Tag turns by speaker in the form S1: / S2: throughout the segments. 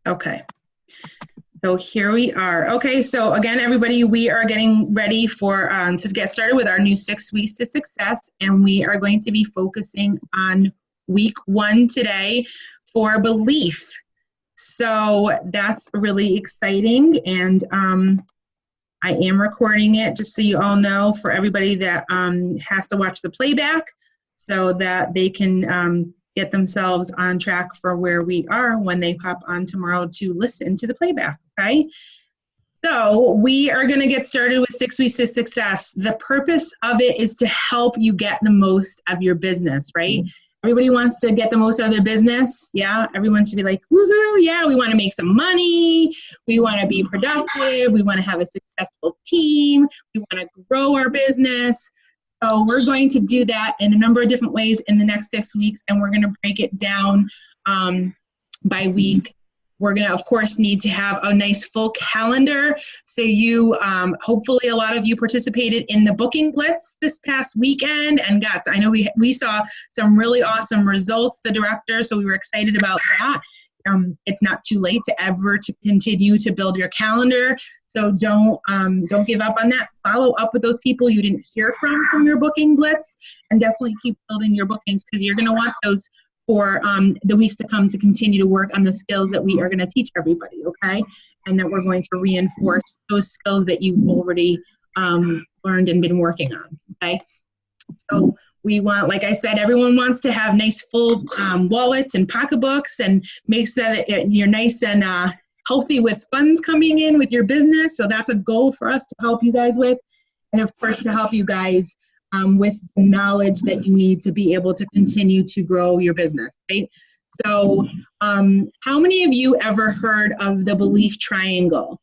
S1: Okay. So here we are. Okay, so again, everybody, we are getting ready for to get started with our new 6 weeks to success, and we are going to be focusing on week 1 today for belief. So that's really exciting, and I am recording it just so you all know, for everybody that has to watch the playback, so that they can get themselves on track for where we are when they pop on tomorrow to listen to the playback, okay? So we are going to get started with 6 weeks to success. The purpose of it is to help you get the most of your business, right? Everybody wants to get the most out of their business. Yeah, everyone should be like, woohoo, yeah, we want to make some money. We want to be productive. We want to have a successful team. We want to grow our business. So we're going to do that in a number of different ways in the next 6 weeks, and we're going to break it down by week. We're going to, of course, need to have a nice full calendar. So you, hopefully a lot of you participated in the Booking Blitz this past weekend and I know we saw some really awesome results, the director, so we were excited about that. It's not too late to continue to build your calendar. So don't give up on that. Follow up with those people you didn't hear from your Booking Blitz, and definitely keep building your bookings, because you're going to want those for the weeks to come to continue to work on the skills that we are going to teach everybody, okay? And that we're going to reinforce those skills that you've already learned and been working on, okay? So we want, like I said, everyone wants to have nice full wallets and pocketbooks, and make sure that you're nice and healthy with funds coming in with your business. So that's a goal for us to help you guys with. And of course, to help you guys with the knowledge that you need to be able to continue to grow your business, right? So how many of you ever heard of the belief triangle?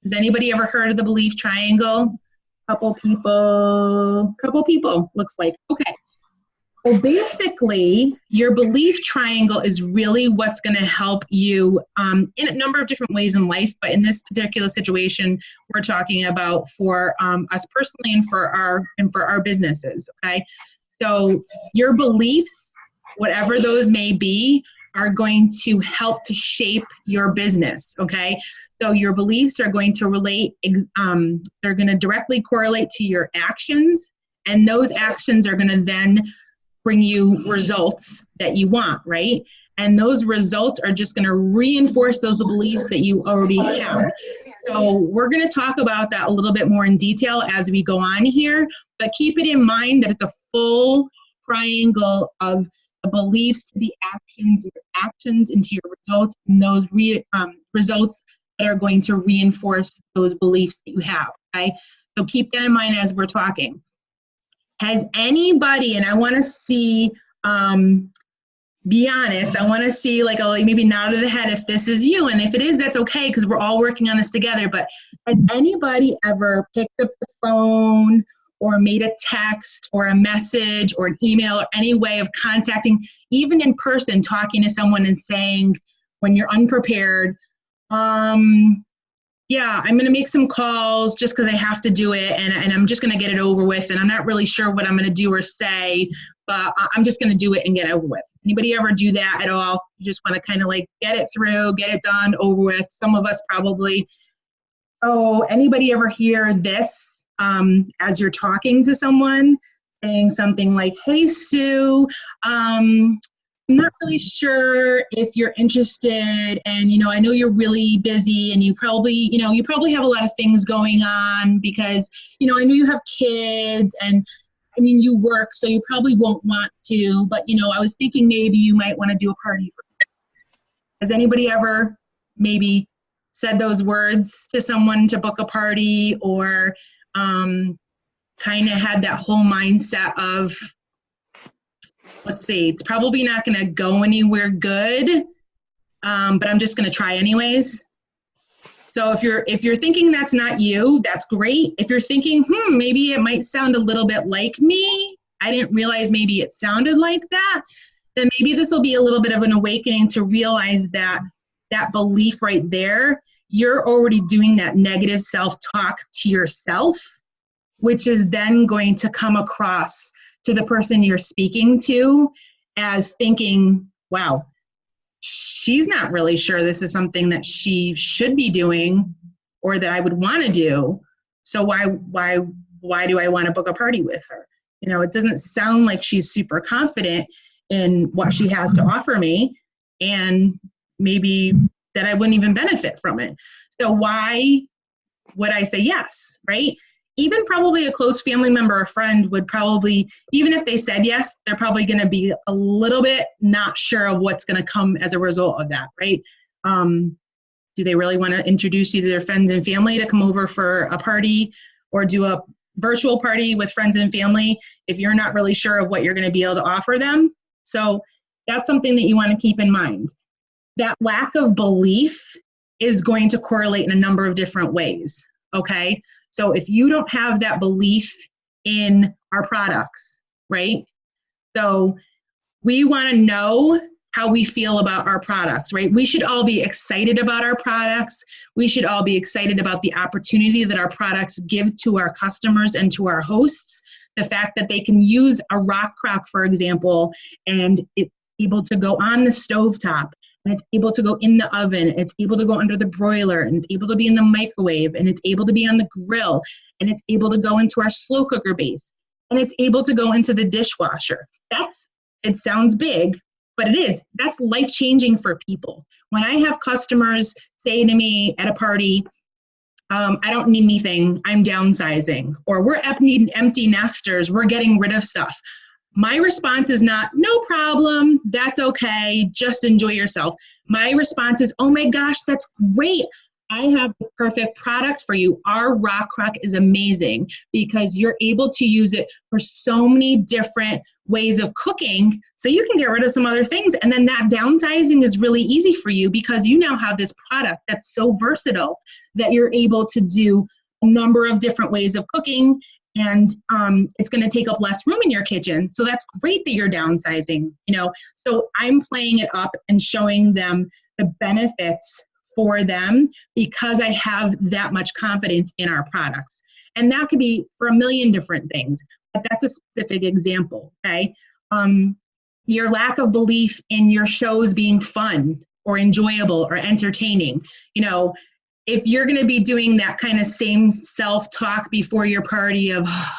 S1: Has anybody ever heard of the belief triangle? Couple people, looks like. Okay. Well, basically, your belief triangle is really what's going to help you in a number of different ways in life, but in this particular situation, we're talking about for us personally and for our businesses. Okay, so your beliefs, whatever those may be, are going to help to shape your business. Okay, so your beliefs are going to relate. They're going to directly correlate to your actions, and those actions are going to then bring you results that you want, right? And those results are just going to reinforce those beliefs that you already have. So we're going to talk about that a little bit more in detail as we go on here, but keep it in mind that it's a full triangle of the beliefs to the actions, your actions into your results, and those results that are going to reinforce those beliefs that you have, okay? So keep that in mind as we're talking. Has anybody, and I want to see, be honest, I want to see like maybe nod of the head if this is you, and if it is, that's okay, because we're all working on this together, but has anybody ever picked up the phone or made a text or a message or an email or any way of contacting, even in person, talking to someone and saying, when you're unprepared, yeah, I'm going to make some calls just because I have to do it, and I'm just going to get it over with, and I'm not really sure what I'm going to do or say, but I'm just going to do it and get it over with. Anybody ever do that at all? You just want to kind of like get it through, get it done, over with. Some of us probably. Oh, anybody ever hear this as you're talking to someone, saying something like, hey, Sue, I'm not really sure if you're interested, and I know you're really busy, and you probably have a lot of things going on, because I know you have kids, and I mean you work, so you probably won't want to, but I was thinking maybe you might want to do a party for me. Has anybody ever maybe said those words to someone to book a party, or kind of had that whole mindset of, let's see, it's probably not going to go anywhere good, but I'm just going to try anyways. So if you're thinking that's not you, that's great. If you're thinking, maybe it might sound a little bit like me, I didn't realize maybe it sounded like that, then maybe this will be a little bit of an awakening to realize that that belief right there, you're already doing that negative self-talk to yourself, which is then going to come across to the person you're speaking to as thinking, wow, she's not really sure this is something that she should be doing or that I would want to do. So why do I want to book a party with her? You know, it doesn't sound like she's super confident in what she has to offer me, and maybe that I wouldn't even benefit from it. So why would I say yes, right? Even probably a close family member or friend would probably, even if they said yes, they're probably going to be a little bit not sure of what's going to come as a result of that, right? Do they really want to introduce you to their friends and family to come over for a party, or do a virtual party with friends and family if you're not really sure of what you're going to be able to offer them? So that's something that you want to keep in mind. That lack of belief is going to correlate in a number of different ways, okay? So if you don't have that belief in our products, right? So we want to know how we feel about our products, right? We should all be excited about our products. We should all be excited about the opportunity that our products give to our customers and to our hosts. The fact that they can use a rock crock, for example, and it's able to go on the stovetop, and it's able to go in the oven, it's able to go under the broiler, and it's able to be in the microwave, and it's able to be on the grill, and it's able to go into our slow cooker base, and it's able to go into the dishwasher. It sounds big, but it is. That's life-changing for people. When I have customers say to me at a party, I don't need anything, I'm downsizing, or we're empty nesters, we're getting rid of stuff. My response is not, no problem, that's okay, just enjoy yourself. My response is, oh my gosh, that's great. I have the perfect product for you. Our rock crock is amazing because you're able to use it for so many different ways of cooking, so you can get rid of some other things. And then that downsizing is really easy for you because you now have this product that's so versatile that you're able to do a number of different ways of cooking, and it's going to take up less room in your kitchen. So that's great that you're downsizing, you know. So I'm playing it up and showing them the benefits for them because I have that much confidence in our products. And that could be for a million different things, but that's a specific example, okay? Your lack of belief in your shows being fun or enjoyable or entertaining. You know, if you're going to be doing that kind of same self-talk before your party of, oh,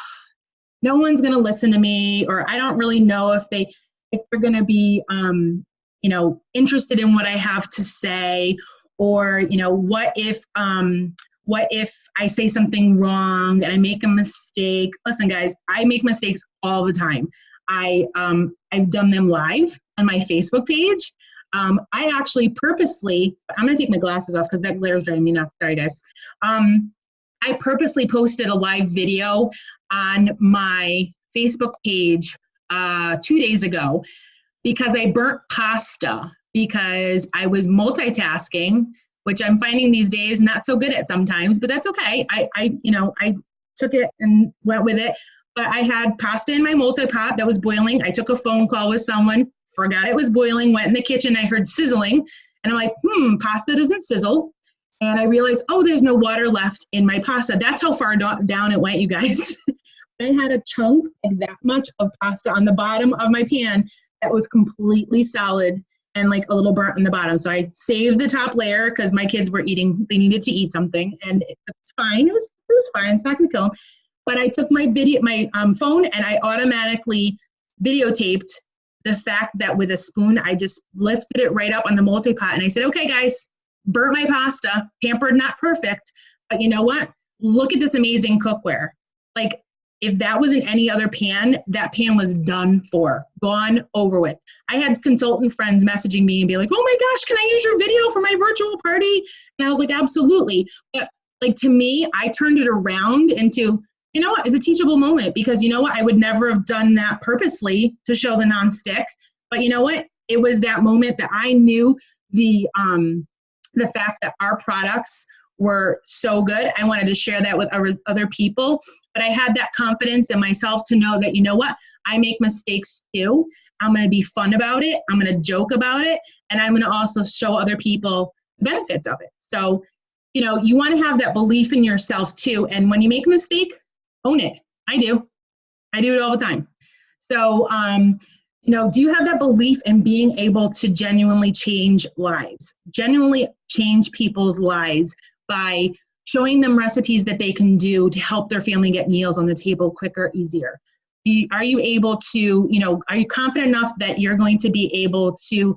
S1: no one's going to listen to me, or I don't really know if they're going to be, you know, interested in what I have to say, or, you know, what if I say something wrong and I make a mistake? Listen, guys, I make mistakes all the time. I've done them live on my Facebook page. I actually purposely, I'm going to take my glasses off because that glare is driving me nuts. Sorry, guys. I purposely posted a live video on my Facebook page 2 days ago because I burnt pasta because I was multitasking, which I'm finding these days not so good at sometimes, but that's okay. I took it and went with it. But I had pasta in my multi-pot that was boiling. I took a phone call with someone, forgot it was boiling, went in the kitchen, I heard sizzling, and I'm like, pasta doesn't sizzle. And I realized, oh, there's no water left in my pasta. That's how far down it went, you guys. I had a chunk like that much of pasta on the bottom of my pan that was completely solid and like a little burnt on the bottom. So I saved the top layer because my kids were eating, they needed to eat something, and it's fine. It was fine. It's not going to kill them. But I took my phone and I automatically videotaped the fact that with a spoon, I just lifted it right up on the multi-pot and I said, okay, guys, burnt my pasta, pampered, not perfect, but you know what? Look at this amazing cookware. Like, if that was in any other pan, that pan was done for, gone over with. I had consultant friends messaging me and be like, oh my gosh, can I use your video for my virtual party? And I was like, absolutely. But like, to me, I turned it around into, you know what, it's a teachable moment, because you know what, I would never have done that purposely to show the nonstick. But you know what, it was that moment that I knew the fact that our products were so good. I wanted to share that with other people, but I had that confidence in myself to know that, you know what, I make mistakes too. I'm going to be fun about it. I'm going to joke about it. And I'm going to also show other people the benefits of it. So, you know, you want to have that belief in yourself too. And when you make a mistake, own it. I do it all the time. So Do you have that belief in being able to genuinely change lives, genuinely change people's lives by showing them recipes that they can do to help their family get meals on the table quicker, easier? Are you able to, are you confident enough that you're going to be able to,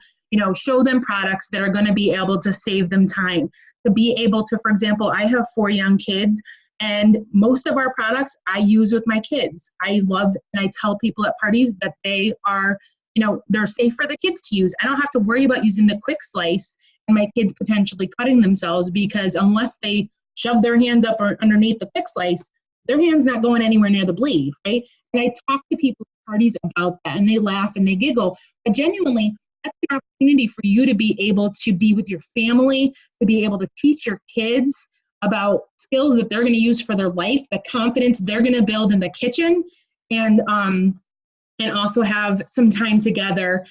S1: show them products that are going to be able to save them time, to be able to, for example, I have 4 young kids, and most of our products I use with my kids. I love, and I tell people at parties that they are, they're safe for the kids to use. I don't have to worry about using the quick slice and my kids potentially cutting themselves, because unless they shove their hands up or underneath the quick slice, their hand's not going anywhere near the bleed, right? And I talk to people at parties about that, and they laugh and they giggle. But genuinely, that's an opportunity for you to be able to be with your family, to be able to teach your kids about skills that they're going to use for their life, the confidence they're going to build in the kitchen, and also have some time together,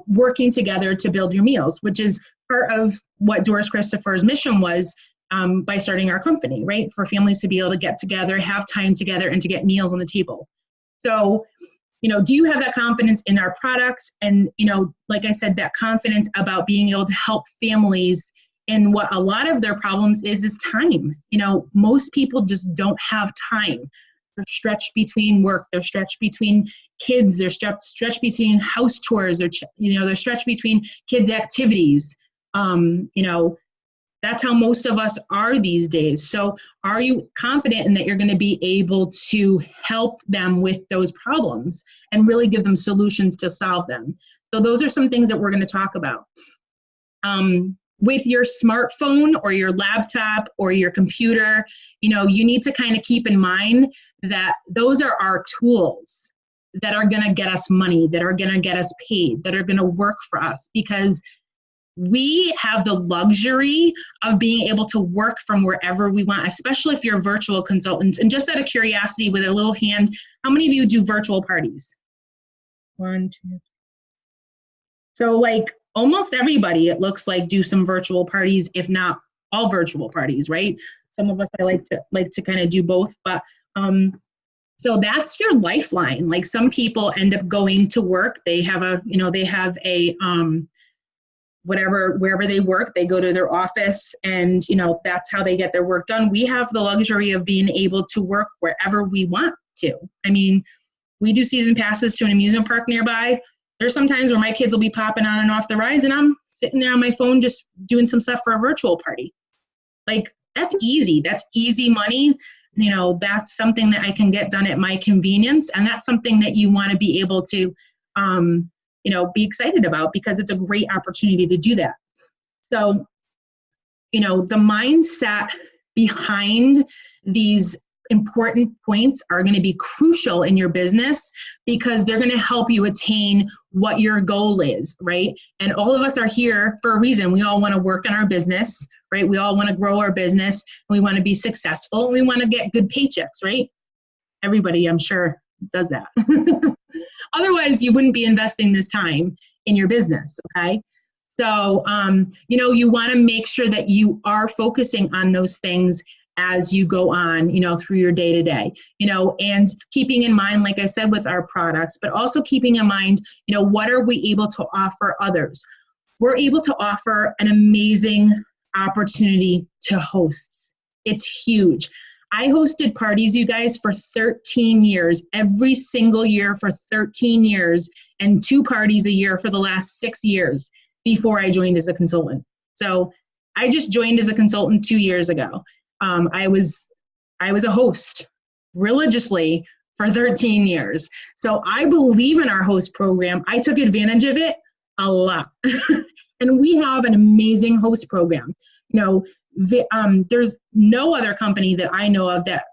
S1: working together to build your meals, which is part of what Doris Christopher's mission was by starting our company, right? For families to be able to get together, have time together, and to get meals on the table. So, do you have that confidence in our products? And, like I said, that confidence about being able to help families in what a lot of their problems is time. Most people just don't have time. They're stretched between work, they're stretched between kids, they're stretched between house chores, or, they're stretched between kids' activities. That's how most of us are these days. So are you confident in that you're going to be able to help them with those problems and really give them solutions to solve them? So those are some things that we're going to talk about. With your smartphone or your laptop or your computer, you need to kind of keep in mind that those are our tools that are going to get us money, that are going to get us paid, that are going to work for us, because we have the luxury of being able to work from wherever we want, especially if you're virtual consultants. And just out of curiosity, with a little hand, how many of you do virtual parties? 1, 2. So like almost everybody, it looks like, do some virtual parties, if not all virtual parties, right? Some of us, I like to kind of do both, but so that's your lifeline. Like, some people end up going to work. They have a, wherever they work, they go to their office, and that's how they get their work done. We have the luxury of being able to work wherever we want to. I mean, we do season passes to an amusement park nearby. There's some times where my kids will be popping on and off the rides, and I'm sitting there on my phone just doing some stuff for a virtual party. Like, that's easy. That's easy money. That's something that I can get done at my convenience, and that's something that you want to be able to be excited about, because it's a great opportunity to do that. So, the mindset behind these important points are going to be crucial in your business, because they're going to help you attain what your goal is, right? And all of us are here for a reason. We all want to work in our business, right? We all want to grow our business, and we want to be successful, and we want to get good paychecks, right? Everybody, I'm sure, does that. Otherwise, you wouldn't be investing this time in your business, okay? So, you want to make sure that you are focusing on those things as you go on, through your day-to-day, and keeping in mind, like I said, with our products, but also keeping in mind, what are we able to offer others? We're able to offer an amazing opportunity to hosts. It's huge. I hosted parties, you guys, for 13 years, every single year for 13 years, and 2 parties a year for the last 6 years before I joined as a consultant. So I just joined as a consultant 2 years ago. I was a host religiously for 13 years. So I believe in our host program. I took advantage of it a lot. And we have an amazing host program. There's no other company that I know of that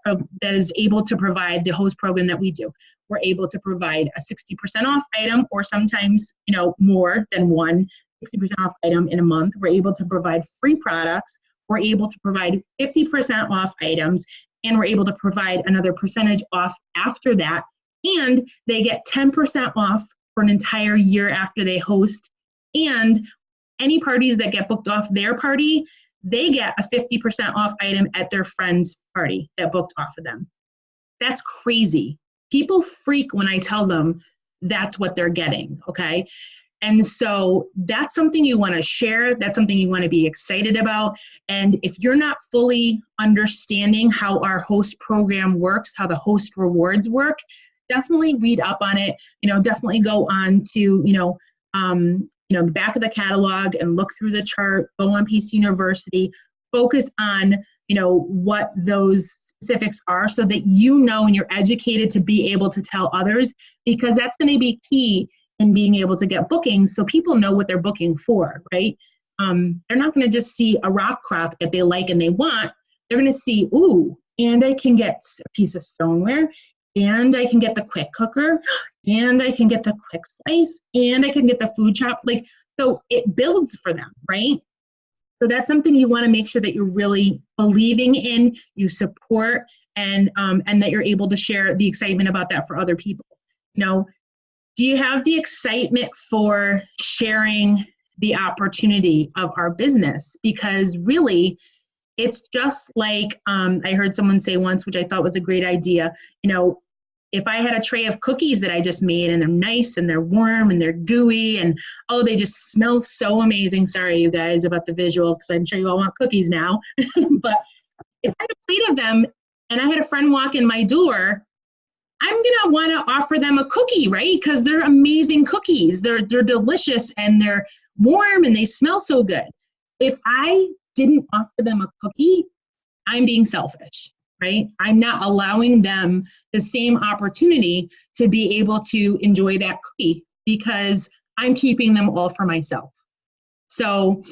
S1: is able to provide the host program that we do. We're able to provide a 60% off item, or sometimes, more than one 60% off item in a month. We're able to provide free products. We're able to provide 50% off items, and we're able to provide another percentage off after that. And they get 10% off for an entire year after they host. And any parties that get booked off their party, they get a 50% off item at their friend's party that booked off of them. That's crazy. People freak when I tell them that's what they're getting, okay? And so that's something you want to share. That's something you want to be excited about. And if you're not fully understanding how our host program works, how the host rewards work, definitely read up on it. Definitely go on to, the back of the catalog and look through the chart, go on PC University, focus on, what those specifics are so that and you're educated to be able to tell others, because that's going to be key in being able to get bookings so people know what they're booking for, right? They're not going to just see a rock crock that they like and they want. They're going to see, ooh, and I can get a piece of stoneware, and I can get the quick cooker, and I can get the quick slice, and I can get the food shop. So it builds for them, right? So that's something you want to make sure that you're really believing in, you support, and that you're able to share the excitement about that for other people. Do you have the excitement for sharing the opportunity of our business? Because really, it's just like I heard someone say once, which I thought was a great idea. If I had a tray of cookies that I just made and they're nice and they're warm and they're gooey and, oh, they just smell so amazing. Sorry, you guys, about the visual, because I'm sure you all want cookies now. But if I had a plate of them and I had a friend walk in my door, I'm going to want to offer them a cookie, right? Because they're amazing cookies. They're delicious and they're warm and they smell so good. If I didn't offer them a cookie, I'm being selfish, right? I'm not allowing them the same opportunity to be able to enjoy that cookie because I'm keeping them all for myself. So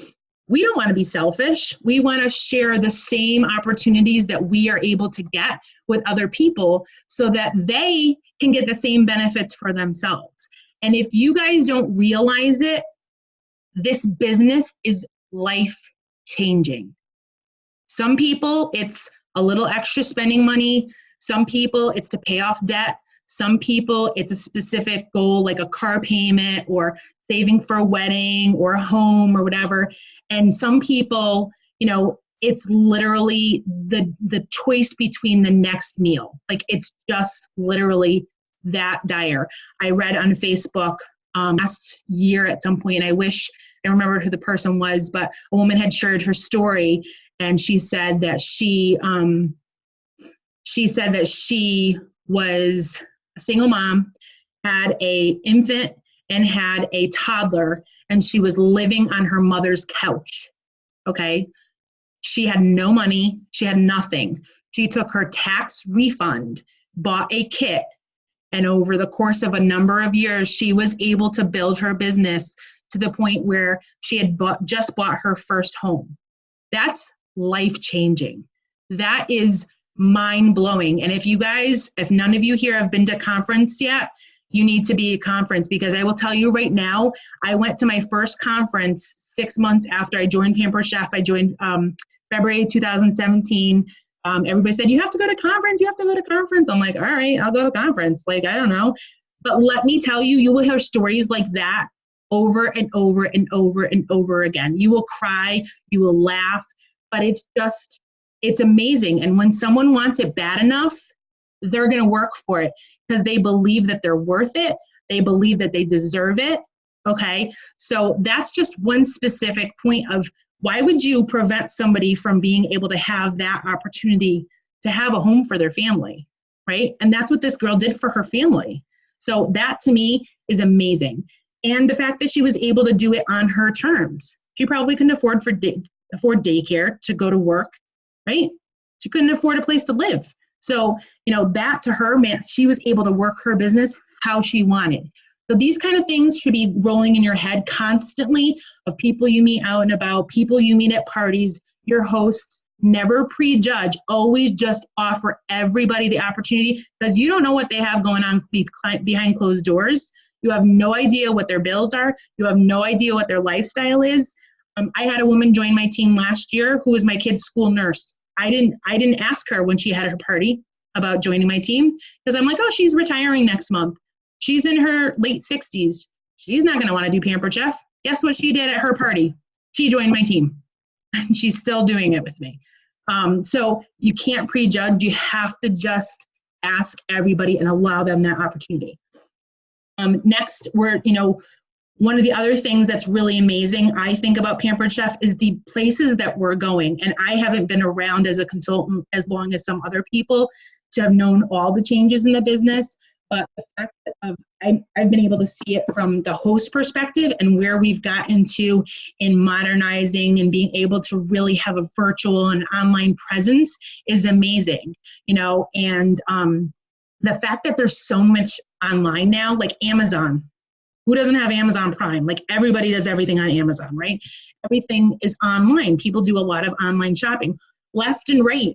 S1: we don't want to be selfish. We want to share the same opportunities that we are able to get with other people so that they can get the same benefits for themselves. And if you guys don't realize it, this business is life-changing. Some people, it's a little extra spending money. Some people, it's to pay off debt. Some people, it's a specific goal, like a car payment or saving for a wedding or a home or whatever. And some people, it's literally the choice between the next meal. Like, it's just literally that dire. I read on Facebook last year at some point, I wish I remembered who the person was, but a woman had shared her story, and she said that she was a single mom, had a infant and had a toddler, and she was living on her mother's couch, okay? She had no money. She had nothing. She took her tax refund, bought a kit, and over the course of a number of years, she was able to build her business to the point where she had just bought her first home. That's life-changing. That is mind-blowing. And if none of you here have been to conference yet, you need to be at conference, because I will tell you right now, I went to my first conference 6 months after I joined Pampered Chef. I joined February 2017. Everybody said, you have to go to conference, you have to go to conference. I'm like, all right, I'll go to conference. I don't know. But let me tell you, you will hear stories like that over and over and over and over again. You will cry, you will laugh, but it's amazing. And when someone wants it bad enough, they're going to work for it because they believe that they're worth it. They believe that they deserve it. Okay. So that's just one specific point of why would you prevent somebody from being able to have that opportunity to have a home for their family, right? And that's what this girl did for her family. So that to me is amazing. And the fact that she was able to do it on her terms. She probably couldn't afford daycare to go to work, right? She couldn't afford a place to live. So, that to her, man, she was able to work her business how she wanted. So these kind of things should be rolling in your head constantly of people you meet out and about, people you meet at parties, your hosts. Never prejudge. Always just offer everybody the opportunity, because you don't know what they have going on behind closed doors. You have no idea what their bills are. You have no idea what their lifestyle is. I had a woman join my team last year who was my kid's school nurse. I didn't ask her when she had her party about joining my team, because I'm like, oh, she's retiring next month. She's in her late 60s. She's not going to want to do Pampered Chef. Guess what she did at her party? She joined my team. She's still doing it with me. So you can't prejudge. You have to just ask everybody and allow them that opportunity. Next, one of the other things that's really amazing, I think, about Pampered Chef is the places that we're going. And I haven't been around as a consultant as long as some other people to have known all the changes in the business. But the fact of I've been able to see it from the host perspective and where we've gotten to in modernizing and being able to really have a virtual and online presence is amazing, and the fact that there's so much online now, like Amazon. Who doesn't have Amazon Prime? Like everybody does everything on Amazon, right? Everything is online. People do a lot of online shopping, left and right.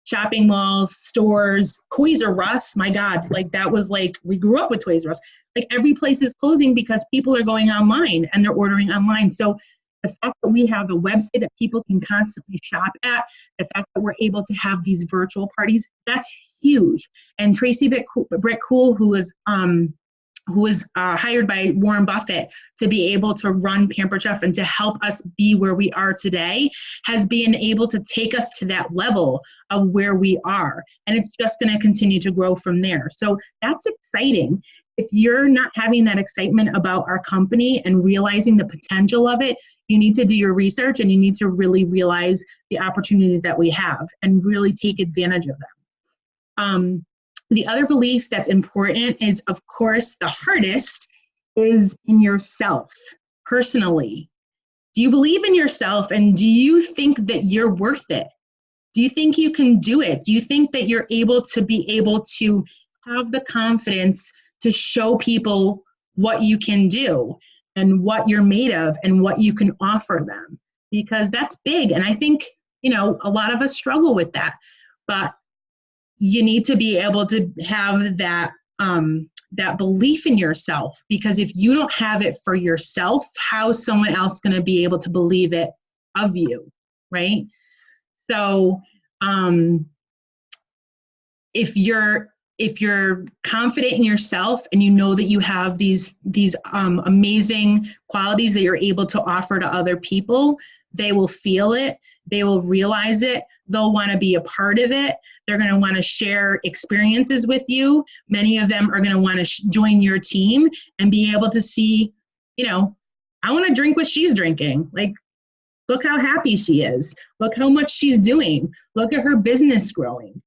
S1: Shopping malls, stores, Toys R Us, my God, like that was like, we grew up with Toys R Us. Like every place is closing because people are going online and they're ordering online. So the fact that we have a website that people can constantly shop at, the fact that we're able to have these virtual parties, that's huge. And Tracy Britt-Cool, who was hired by Warren Buffett to be able to run Pampered Chef and to help us be where we are today, has been able to take us to that level of where we are. And it's just going to continue to grow from there. So that's exciting. If you're not having that excitement about our company and realizing the potential of it, you need to do your research and you need to really realize the opportunities that we have and really take advantage of them. The other belief that's important is, of course, the hardest is in yourself, personally. Do you believe in yourself and do you think that you're worth it? Do you think you can do it? Do you think that you're able to have the confidence to show people what you can do and what you're made of and what you can offer them? Because that's big. And I think, a lot of us struggle with that. But you need to be able to have that belief in yourself, because if you don't have it for yourself, how's someone else going to be able to believe it of you, right? So if you're confident in yourself and you know that you have these amazing qualities that you're able to offer to other people, they will feel it, they will realize it, they'll want to be a part of it, they're going to want to share experiences with you. Many of them are going to want to join your team and be able to see, I want to drink what she's drinking. Like, look how happy she is. Look how much she's doing. Look at her business growing,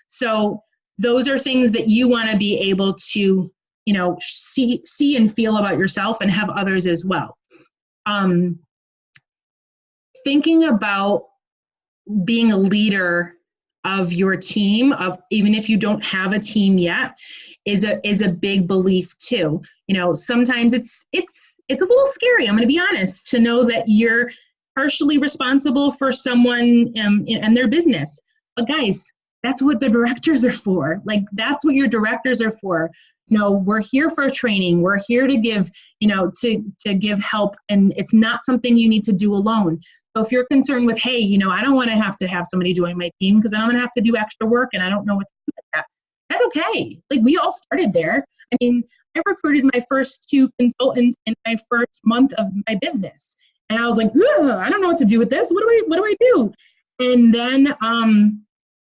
S1: So those are things that you want to be able to, see and feel about yourself and have others as well. Thinking about being a leader of your team, even if you don't have a team yet, is a big belief too. Sometimes it's a little scary, I'm going to be honest, to know that you're partially responsible for someone and their business. But guys, that's what the directors are for. Like, that's what your directors are for. We're here for training. We're here to give, to give help, and it's not something you need to do alone. So if you're concerned with, hey, I don't want to have somebody join my team because I'm going to have to do extra work and I don't know what to do with that. That's okay. Like, we all started there. I mean, I recruited my first 2 consultants in my first month of my business. And I was like, I don't know what to do with this. What do I do? And then,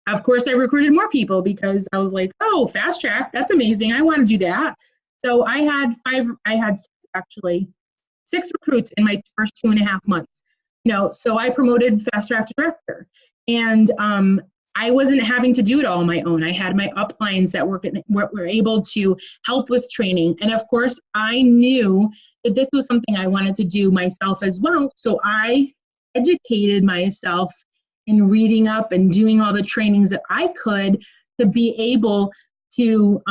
S1: of course, I recruited more people because I was like, oh, fast track. That's amazing. I want to do that. So I had 6 recruits in my first 2.5 months. So I promoted fast track to director, and I wasn't having to do it all on my own. I had my uplines that were able to help with training. And of course, I knew that this was something I wanted to do myself as well. So I educated myself in reading up and doing all the trainings that I could to be able to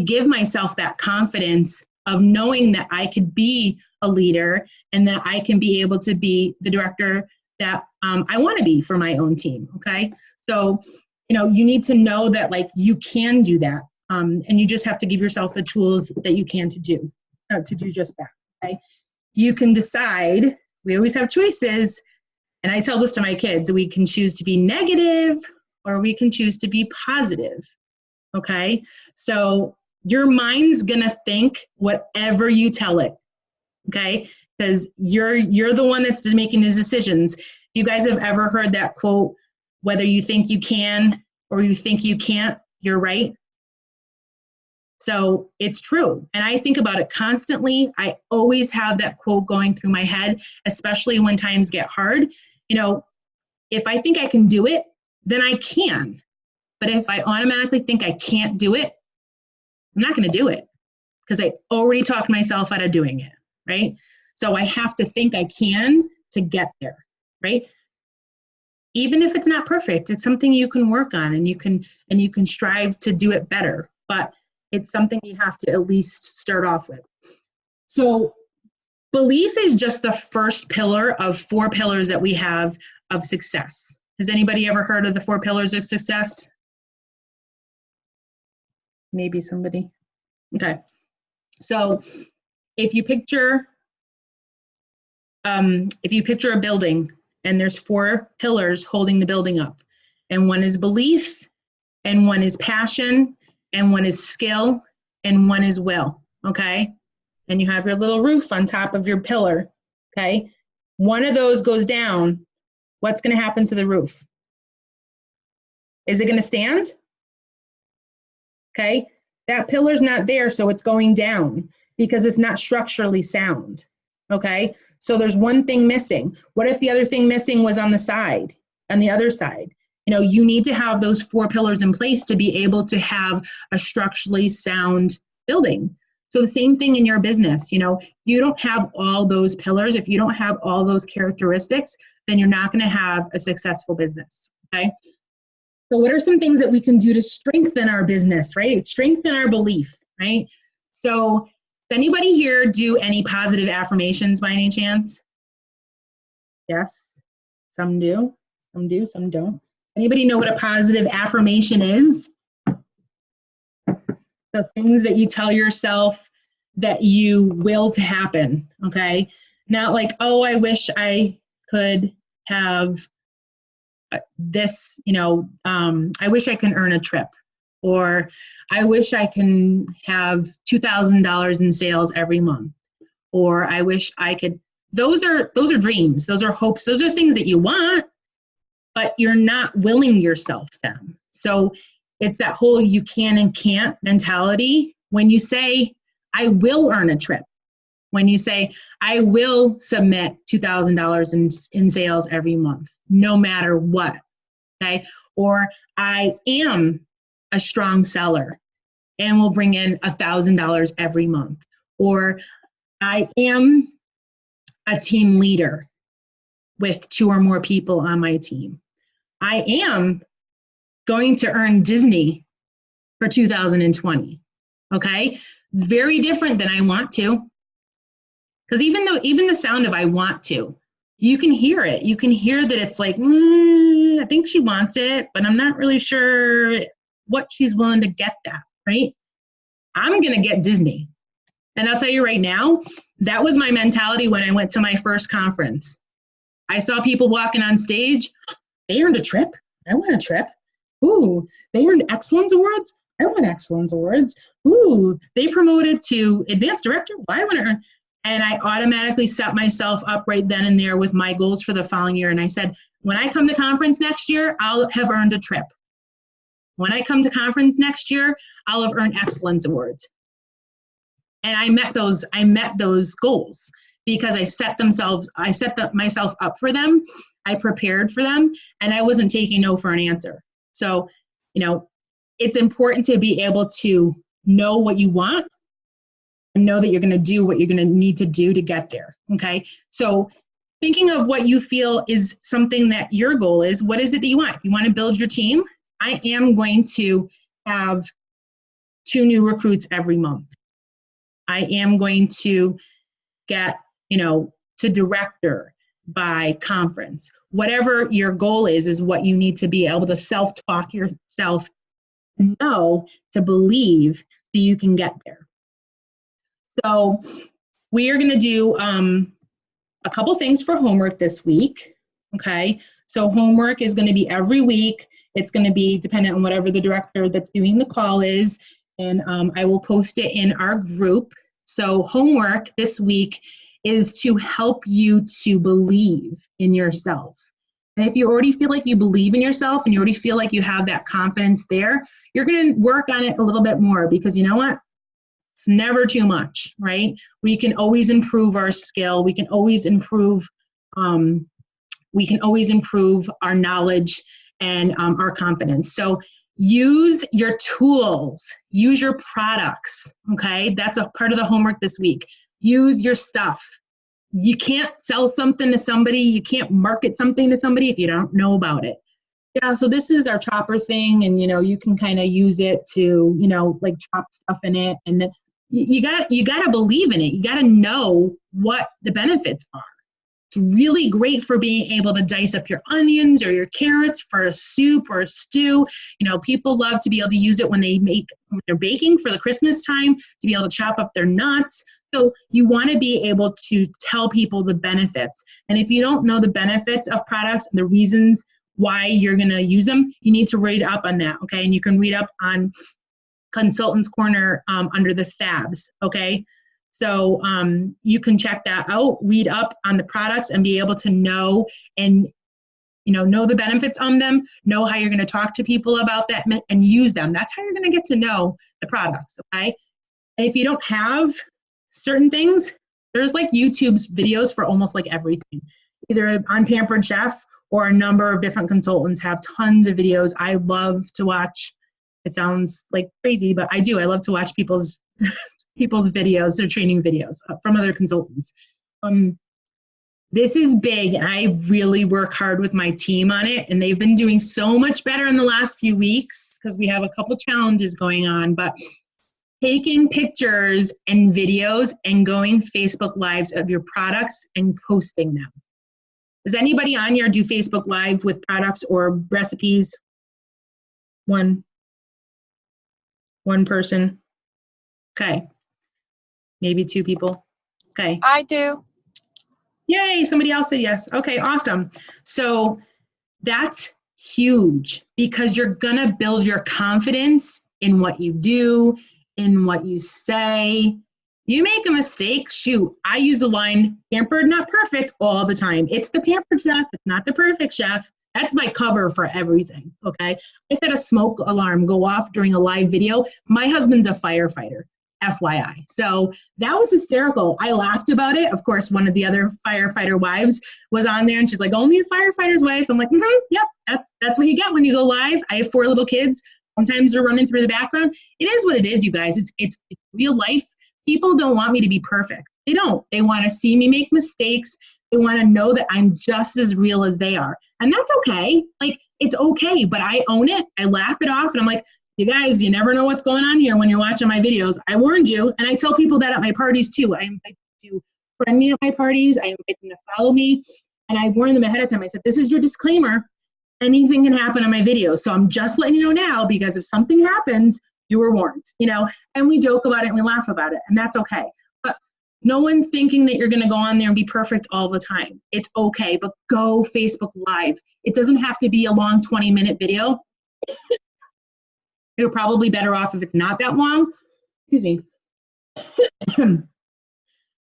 S1: give myself that confidence of knowing that I could be a leader and that I can be able to be the director that I want to be for my own team. Okay. So, you need to know that, like, you can do that. And you just have to give yourself the tools that you can to do just that. Okay. You can decide, we always have choices. And I tell this to my kids, we can choose to be negative or we can choose to be positive. Okay. So your mind's going to think whatever you tell it. Okay. Because you're the one that's making these decisions. You guys have ever heard that quote, whether you think you can or you think you can't, you're right? So it's true. And I think about it constantly. I always have that quote going through my head, especially when times get hard. You know, if I think I can do it, then I can. But if I automatically think I can't do it, I'm not going to do it because I already talked myself out of doing it, right? So I have to think I can to get there, right? Even if it's not perfect, it's something you can work on, and you can strive to do it better. But it's something you have to at least start off with. So belief is just the first pillar of 4 pillars that we have of success. Has anybody ever heard of the 4 pillars of success? Maybe somebody. Okay. So if you picture a building, and there's 4 pillars holding the building up, and one is belief, and one is passion, and one is skill, and one is will, okay? And you have your little roof on top of your pillar, okay? One of those goes down, what's gonna happen to the roof? Is it gonna stand? Okay, that pillar's not there, so it's going down because it's not structurally sound, okay? So there's one thing missing. What if the other thing missing was on the side, on the other side? You know, you need to have those 4 pillars in place to be able to have a structurally sound building. So the same thing in your business, you know, you don't have all those pillars. If you don't have all those characteristics, then you're not going to have a successful business, okay? So what are some things that we can do to strengthen our business, right? Strengthen our belief, right? So does anybody here do any positive affirmations by any chance? Yes, some do, some don't. Anybody know what a positive affirmation is? The things that you tell yourself that you will to happen, okay? Not like, oh, I wish I could have this, you know, I wish I can earn a trip, or I wish I can have $2,000 in sales every month, or I wish I could. Those are dreams, those are hopes, those are things that you want, but you're not willing yourself them. So it's that whole you can and can't mentality. When you say, I will earn a trip, when you say, I will submit $2,000 in sales every month, no matter what, okay? Or I am a strong seller and will bring in $1,000 every month. Or I am a team leader with 2 or more people on my team. I am going to earn Disney for 2020, okay? Very different than I want to. Because even the sound of I want to, you can hear it. You can hear that it's like, I think she wants it, but I'm not really sure what she's willing to get that, right? I'm going to get Disney. And I'll tell you right now, that was my mentality when I went to my first conference. I saw people walking on stage. They earned a trip. I want a trip. Ooh, they earned excellence awards. I want excellence awards. Ooh, they promoted to advanced director. Well, I want to earn. And I automatically set myself up right then and there with my goals for the following year. And I said, when I come to conference next year, I'll have earned a trip. When I come to conference next year, I'll have earned excellence awards. And I met those goals because I set myself up for them. I prepared for them, and I wasn't taking no for an answer. So, you know, it's important to be able to know what you want and know that you're going to do what you're going to need to do to get there, okay? So thinking of what you feel is something that your goal is, what is it that you want? If you want to build your team, I am going to have 2 new recruits every month. I am going to get, to director by conference. Whatever your goal is what you need to be able to self-talk yourself, know, to believe that you can get there. So we are going to do a couple things for homework this week, okay? So homework is going to be every week. It's going to be dependent on whatever the director that's doing the call is, and I will post it in our group. So homework this week is to help you to believe in yourself. And if you already feel like you believe in yourself and you already feel like you have that confidence there, you're going to work on it a little bit more, because you know what? It's never too much, right? We can always improve our skill. We can always improve our knowledge and our confidence. So use your tools, use your products, okay? That's a part of the homework this week. Use your stuff. You can't sell something to somebody, you can't market something to somebody if you don't know about it. Yeah, so this is our chopper thing, and you can kind of use it to, like chop stuff in it, and then you got to believe in it. You got to know what the benefits are. It's really great for being able to dice up your onions or your carrots for a soup or a stew. People love to be able to use it when they're baking for the Christmas time, to be able to chop up their nuts. So you want to be able to tell people the benefits. And if you don't know the benefits of products and the reasons why you're going to use them, you need to read up on that, okay? And you can read up on Consultants Corner under the Fabs, okay? So you can check that out, read up on the products, and be able to know and know the benefits on them, know how you're going to talk to people about that, and use them. That's how you're going to get to know the products, okay? And if you don't have certain things, there's like YouTube's videos for almost like everything, either on Pampered Chef or a number of different consultants have tons of videos. I love to watch. It sounds like crazy, but I do. I love to watch people's videos, their training videos from other consultants. This is big, and I really work hard with my team on it, and they've been doing so much better in the last few weeks because we have a couple challenges going on, but taking pictures and videos and going Facebook Lives of your products and posting them. Does anybody on here do Facebook Live with products or recipes? One person. Okay. Maybe two people. Okay.
S2: I do.
S1: Yay, somebody else said yes. Okay, awesome. So that's huge because you're gonna build your confidence in what you do, in what you say. You make a mistake, shoot, I use the line, pampered, not perfect, all the time. It's the pampered chef, it's not the perfect chef. That's my cover for everything, okay? I've had a smoke alarm go off during a live video. My husband's a firefighter, FYI. So that was hysterical. I laughed about it. Of course, one of the other firefighter wives was on there, and she's like, only a firefighter's wife. I'm like, yep, that's what you get when you go live. I have 4 little kids. Sometimes they're running through the background. It is what it is, you guys. It's real life. People don't want me to be perfect. They don't. They want to see me make mistakes. They want to know that I'm just as real as they are. And that's okay. Like, it's okay, but I own it. I laugh it off, and I'm like, you guys, you never know what's going on here when you're watching my videos. I warned you, and I tell people that at my parties too. I invite them to friend me at my parties. I invite them to follow me, and I warn them ahead of time. I said, this is your disclaimer. Anything can happen on my videos. So I'm just letting you know now, because if something happens, you were warned, and we joke about it and we laugh about it, and that's okay. But no one's thinking that you're going to go on there and be perfect all the time. It's okay, but go Facebook Live. It doesn't have to be a long 20-minute video. You're probably better off if it's not that long. Excuse me.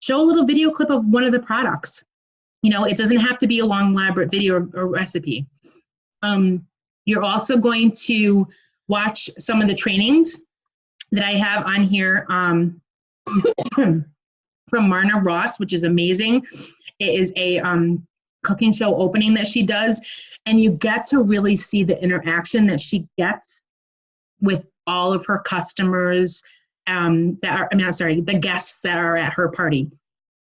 S1: Show a little video clip of one of the products. It doesn't have to be a long, elaborate video or recipe. You're also going to watch some of the trainings that I have on here from Marna Ross, which is amazing. It is a cooking show opening that she does, and you get to really see the interaction that she gets with all of her customers the guests that are at her party.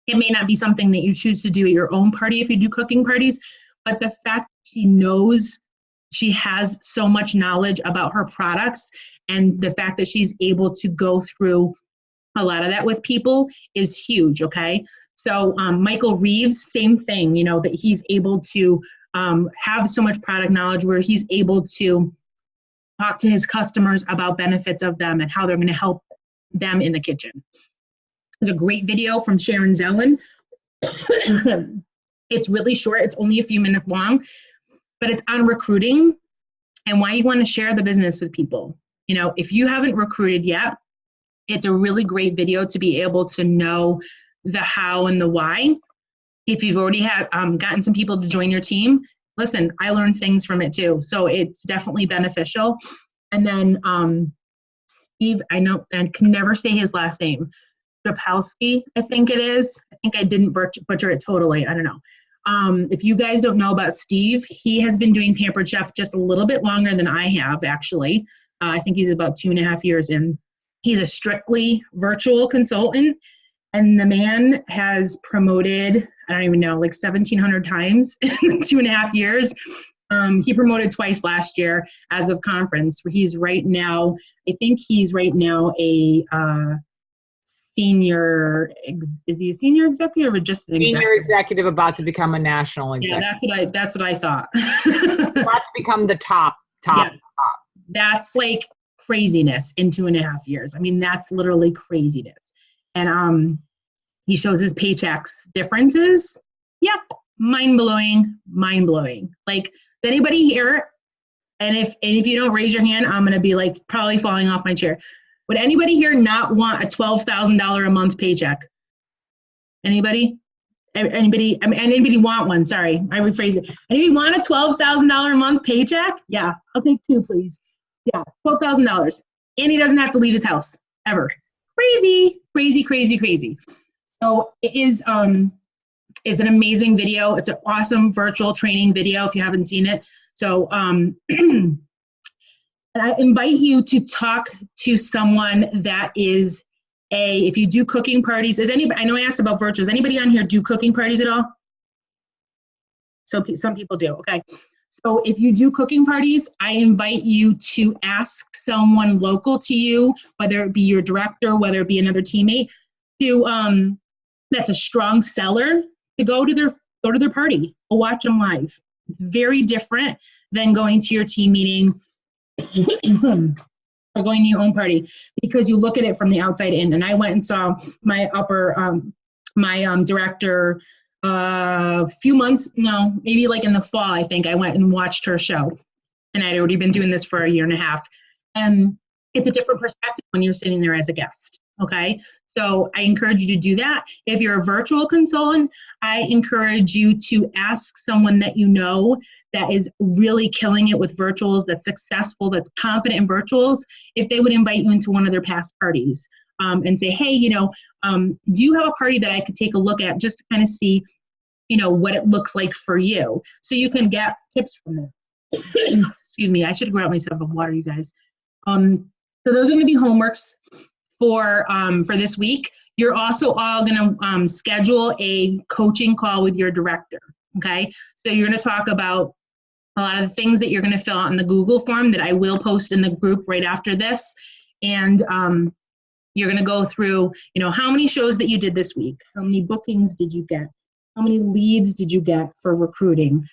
S1: It may not be something that you choose to do at your own party if you do cooking parties, but the fact that she knows, she has so much knowledge about her products, and the fact that she's able to go through a lot of that with people is huge, okay? So Michael Reeves, same thing, that he's able to have so much product knowledge where he's able to talk to his customers about benefits of them and how they're going to help them in the kitchen. There's a great video from Sharon Zellen. It's really short. It's only a few minutes long, but it's on recruiting and why you want to share the business with people. If you haven't recruited yet, it's a really great video to be able to know the how and the why. If you've already had gotten some people to join your team, listen, I learned things from it too. So it's definitely beneficial. And then Steve, I know, and can never say his last name. Drapowski, I think it is. I think I didn't butcher it totally. I don't know. If you guys don't know about Steve, he has been doing Pampered Chef just a little bit longer than I have, actually. I think he's about 2.5 years in. He's a strictly virtual consultant, and the man has promoted, I don't even know, like 1,700 times in 2.5 years. He promoted twice last year as of conference. He's right now, I think he's right now a senior, is he a senior executive or just an executive?
S2: Senior executive about to become a national executive.
S1: Yeah, that's what I thought.
S2: About to become the top.
S1: Yeah. That's like craziness in 2.5 years. I mean, that's literally craziness. And he shows his paychecks differences. Yep, mind-blowing. Like, anybody here, and if you don't raise your hand, I'm gonna be like probably falling off my chair. Would anybody here not want a $12,000 a month paycheck? Anybody? Anybody? I mean, anybody want one? Sorry, I rephrased it. Anybody want a $12,000 a month paycheck? Yeah, I'll take two, please. Yeah, $12,000, and he doesn't have to leave his house ever. Crazy. So it is an amazing video. It's an awesome virtual training video if you haven't seen it. So I invite you to talk to someone that is if you do cooking parties, I know I asked about virtuals. Anybody on here do cooking parties at all? So some people do, okay. So if you do cooking parties, I invite you to ask someone local to you, whether it be your director, whether it be another teammate, that's a strong seller, to go to their party or watch them live. It's very different than going to your team meeting or going to your own party, because you look at it from the outside in. And I went and saw my director a few months, no, maybe like in the fall, I think I went and watched her show. And I'd already been doing this for 1.5 years. And it's a different perspective when you're sitting there as a guest, okay? So I encourage you to do that. If you're a virtual consultant, I encourage you to ask someone that you know that is really killing it with virtuals, that's successful, that's confident in virtuals, if they would invite you into one of their past parties. And say, hey, do you have a party that I could take a look at just to kind of see, what it looks like for you, so you can get tips from them. Excuse me, I should grab myself a water, you guys. So those are going to be homeworks for this week. You're also all going to schedule a coaching call with your director. Okay, so you're going to talk about a lot of the things that you're going to fill out in the Google form that I will post in the group right after this, and you're going to go through, how many shows that you did this week, how many bookings did you get, how many leads did you get for recruiting?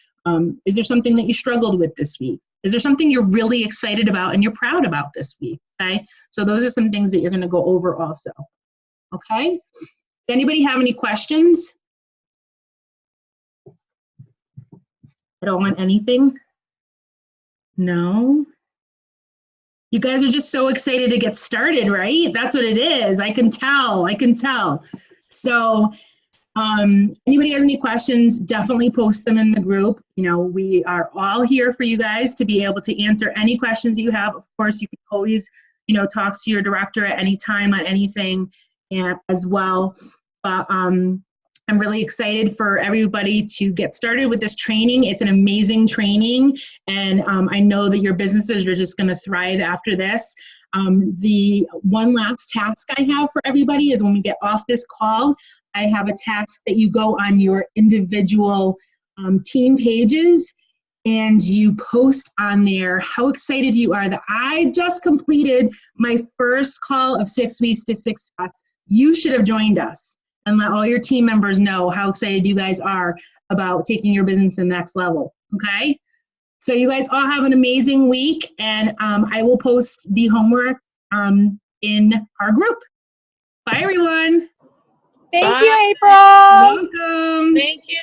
S1: Is there something that you struggled with this week? Is there something you're really excited about and you're proud about this week? Okay, so those are some things that you're going to go over also. Okay, does anybody have any questions? I don't want anything. No. You guys are just so excited to get started, right? That's what it is. I can tell. So anybody has any questions, definitely post them in the group. We are all here for you guys to be able to answer any questions you have. Of course, you can always, talk to your director at any time on anything as well. But I'm really excited for everybody to get started with this training. It's an amazing training, and I know that your businesses are just going to thrive after this. The one last task I have for everybody is when we get off this call, I have a task that you go on your individual team pages and you post on there how excited you are that I just completed my first call of 6 Weeks to Success. You should have joined us, and let all your team members know how excited you guys are about taking your business to the next level, okay? So you guys all have an amazing week, and I will post the homework in our group. Bye, everyone.
S3: Thank you, April.
S1: Welcome.
S3: Thank you.